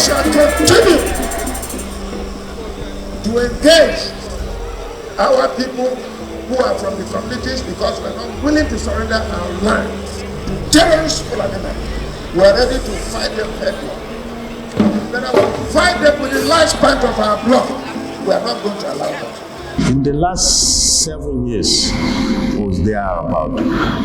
shall continue to engage our people who are from the communities because we are not willing to surrender our lands to terrorist Fulani. We are ready to fight them headlong. Then I will fight them with the last pint of our blood. We are not going to allow that. In the last 7 years, was there about,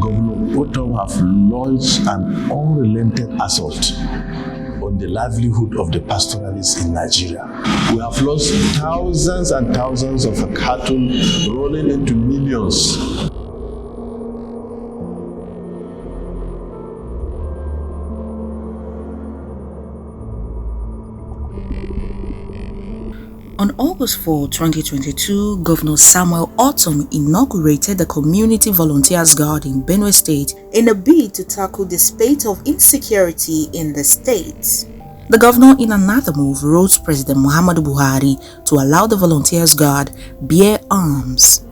Governor Ortom have launched an unrelenting assault on the livelihood of the pastoralists in Nigeria. We have lost thousands and thousands of cattle, rolling into millions. On August 4, 2022, Governor Samuel Ortom inaugurated the Community Volunteers Guard in Benue State in a bid to tackle the spate of insecurity in the state. The governor, in another move, wrote President Muhammadu Buhari to allow the Volunteers Guard bear arms.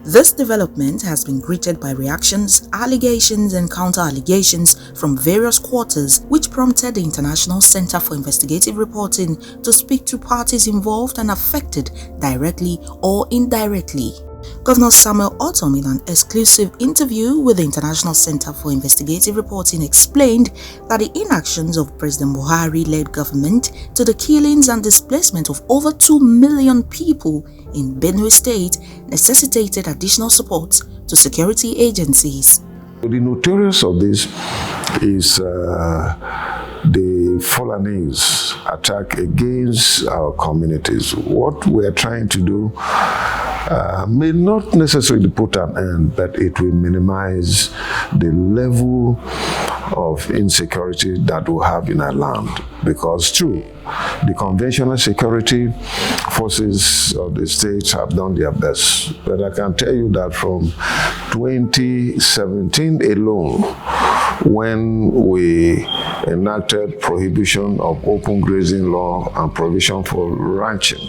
This development has been greeted by reactions, allegations and counter-allegations from various quarters, which prompted the International Center for Investigative Reporting to speak to parties involved and affected directly or indirectly. Governor Samuel Ortom, in an exclusive interview with the International Center for Investigative Reporting, explained that the inactions of President Buhari-led government to the killings and displacement of over 2 million people in Benue State necessitated additional support to security agencies. The notorious of this is the Fulani's attack against our communities. What we're trying to do may not necessarily put an end, but it will minimize the level of insecurity that we have in our land. Because true, the conventional security forces of the states have done their best. But I can tell you that from 2017 alone, when we enacted prohibition of open grazing law and provision for ranching,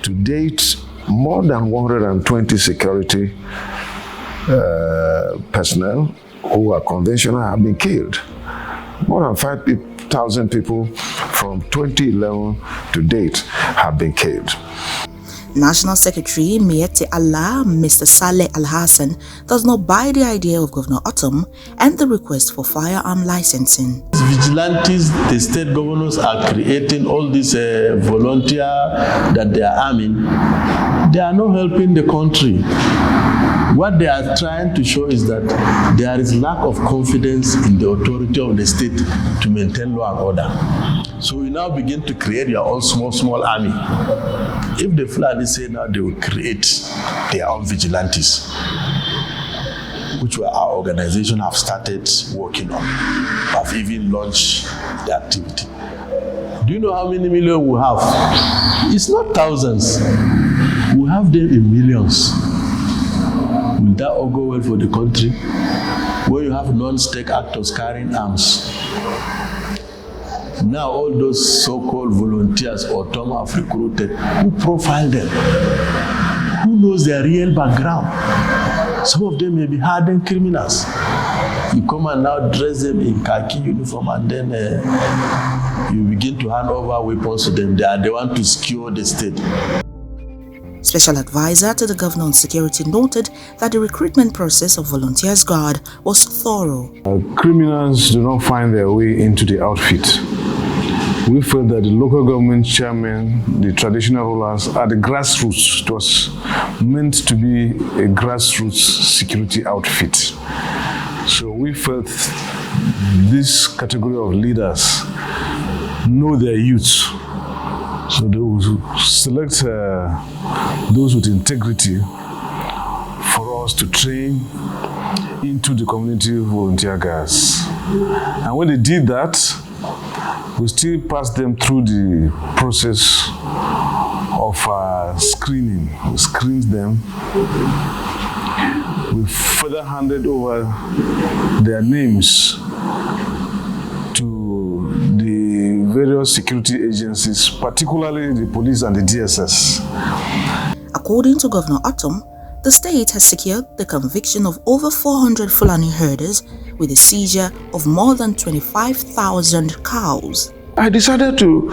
to date, more than 120 security personnel who are conventional have been killed. More than 5,000 people from 2011 to date have been killed. National Secretary Miyetti Allah, Mr. Saleh Al-Hassan, does not buy the idea of Governor Ortom and the request for firearm licensing. Vigilantes, the state governors are creating all these volunteer that they are arming. They are not helping the country. What they are trying to show is that there is lack of confidence in the authority of the state to maintain law and order. So we now begin to create your own small army. If the Fulani say now they will create their own vigilantes, which our organization have started working on, have even launched the activity. Do you know how many million we have? It's not thousands. We have them in millions. Will that all go well for the country? Where you have non-state actors carrying arms. Now all those so-called volunteers Ortom have recruited, who profile them? Who knows their real background? Some of them may be hardened criminals. You come and now dress them in khaki uniform and then you begin to hand over weapons to them. They are the one to secure the state. Special advisor to the governor on security noted that the recruitment process of Volunteers Guard was thorough. Criminals do not find their way into the outfit. We felt that the local government chairmen, the traditional rulers, are the grassroots. It was meant to be a grassroots security outfit. So we felt this category of leaders know their youth. So they will select those with integrity for us to train into the community volunteer guards. And when they did that, we still passed them through the process of screening. We screened them. We further handed over their names to the various security agencies, particularly the police and the DSS. According to Governor Ortom, the state has secured the conviction of over 400 Fulani herders with a seizure of more than 25,000 cows. I decided to,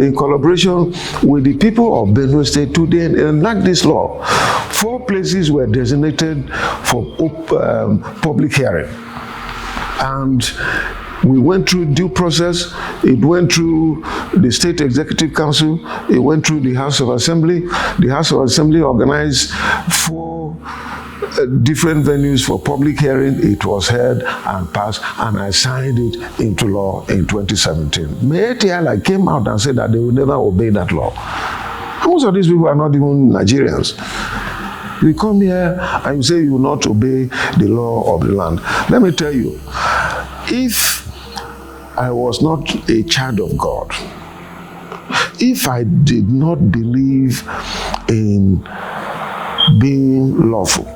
in collaboration with the people of Benue State, to enact this law. 4 places were designated for public hearing. And we went through due process. It went through the State Executive Council. It went through the House of Assembly. The House of Assembly organized 4 different venues for public hearing. It was heard and passed, and I signed it into law in 2017. Mayetiala came out and said that they will never obey that law. Most of these people are not even Nigerians. You come here and you say you will not obey the law of the land. Let me tell you, if I was not a child of God, if I did not believe in being lawful,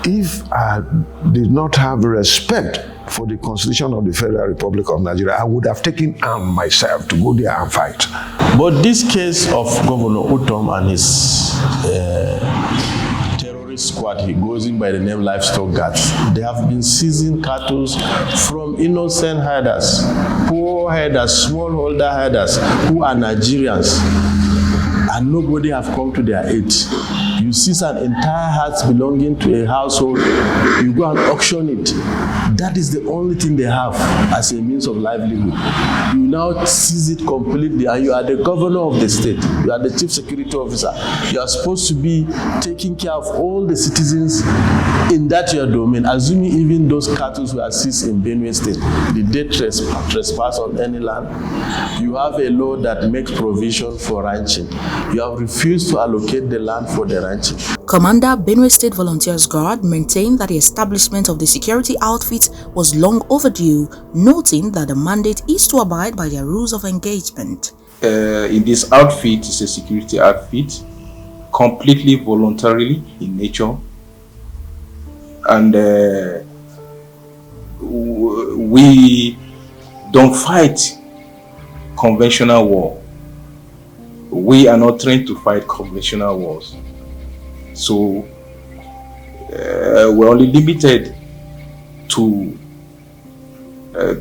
if I did not have respect for the Constitution of the Federal Republic of Nigeria, I would have taken arm myself to go there and fight. But this case of Governor Ortom and his terrorist squad, he goes in by the name Livestock Guards, they have been seizing cattle from innocent herders, poor herders, smallholder herders who are Nigerians, and nobody have come to their aid. You seize an entire herd belonging to a household, you go and auction it. That is the only thing they have as a means of livelihood. You now seize it completely, and you are the governor of the state. You are the chief security officer. You are supposed to be taking care of all the citizens in that your domain, assuming even those cattle who are seized in Benue State. Did they trespass on any land? You have a law that makes provision for ranching. You have refused to allocate the land for the ranching. Commander Benue State Volunteers Guard maintained that the establishment of the security outfit was long overdue, noting that the mandate is to abide by their rules of engagement. In this outfit, it's a security outfit, completely voluntarily in nature, and we don't fight conventional war. We are not trained to fight conventional wars. So we're only limited to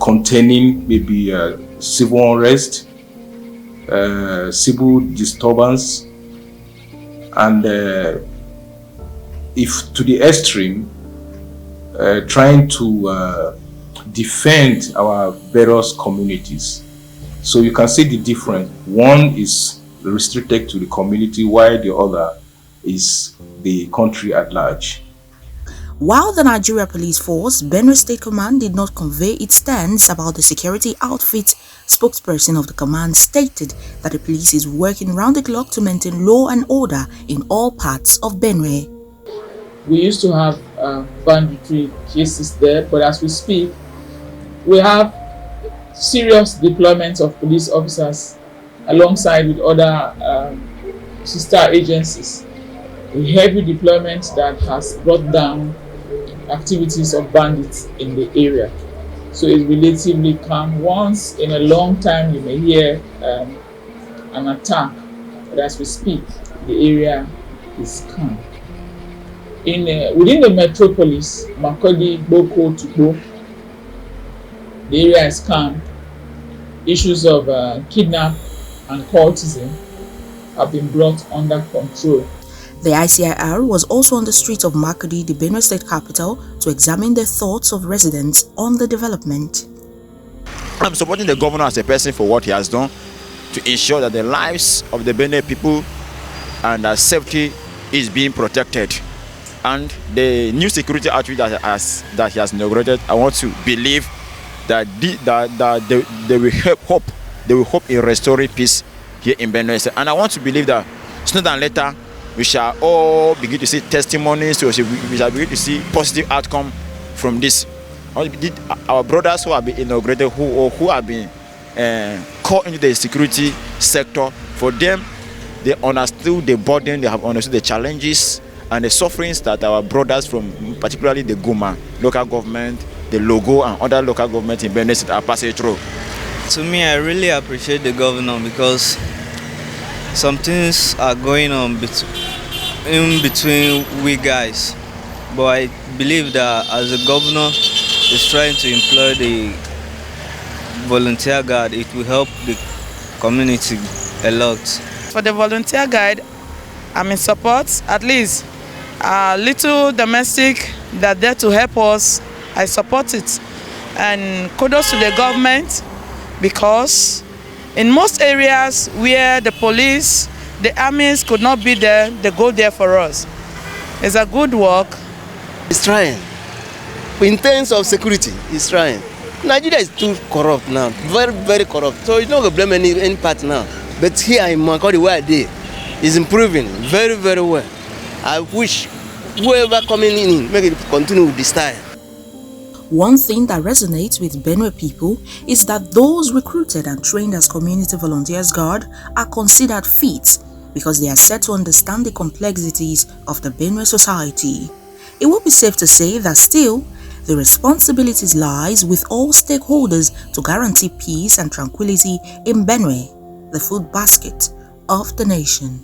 containing maybe civil unrest, civil disturbance, and if to the extreme, trying to defend our various communities. So you can see the difference. One is restricted to the community, while the other is the country at large. While the Nigeria Police Force, Benue State Command did not convey its stance about the security outfit, spokesperson of the command stated that the police is working round the clock to maintain law and order in all parts of Benue. We used to have banditry cases there, but as we speak, we have serious deployments of police officers alongside with other sister agencies. A heavy deployment that has brought down activities of bandits in the area. So it's relatively calm. Once in a long time you may hear an attack, but as we speak, the area is calm. Within the metropolis, Makurdi, Boko, Tubo, the area is calm. Issues of kidnap and cultism have been brought under control. The ICIR was also on the streets of Makurdi, the Benue State capital, to examine the thoughts of residents on the development. I'm supporting the governor as a person for what he has done to ensure that the lives of the Benue people and their safety is being protected. And the new security outfit that he has inaugurated, I want to believe that they will hope in restoring peace here in Benue State. And I want to believe that sooner than later, we shall all begin to see testimonies, we shall begin to see positive outcome from this. Our brothers who have been inaugurated, who have been caught into the security sector, for them, they understood the burden, they have understood the challenges and the sufferings that our brothers from particularly the Guma local government, the Logo and other local governments in Benue State are passing through. To me, I really appreciate the governor because some things are going on in between we guys, but I believe that as the governor is trying to employ volunteer guard, it will help the community a lot. For the volunteer guide, I'm in support. At least little domestic that are there to help us, I support it. And kudos to the government, because in most areas where the police, the armies could not be there, they go there for us. It's a good work. It's trying. In terms of security, it's trying. Nigeria is too corrupt now, very, very corrupt. So you don't go blame any part now. But here in Makodi, where I did, is improving very, very well. I wish whoever coming in, make it continue with this style. One thing that resonates with Benue people is that those recruited and trained as Community Volunteers Guard are considered fit because they are said to understand the complexities of the Benue society. It would be safe to say that still, the responsibilities lies with all stakeholders to guarantee peace and tranquility in Benue, the food basket of the nation.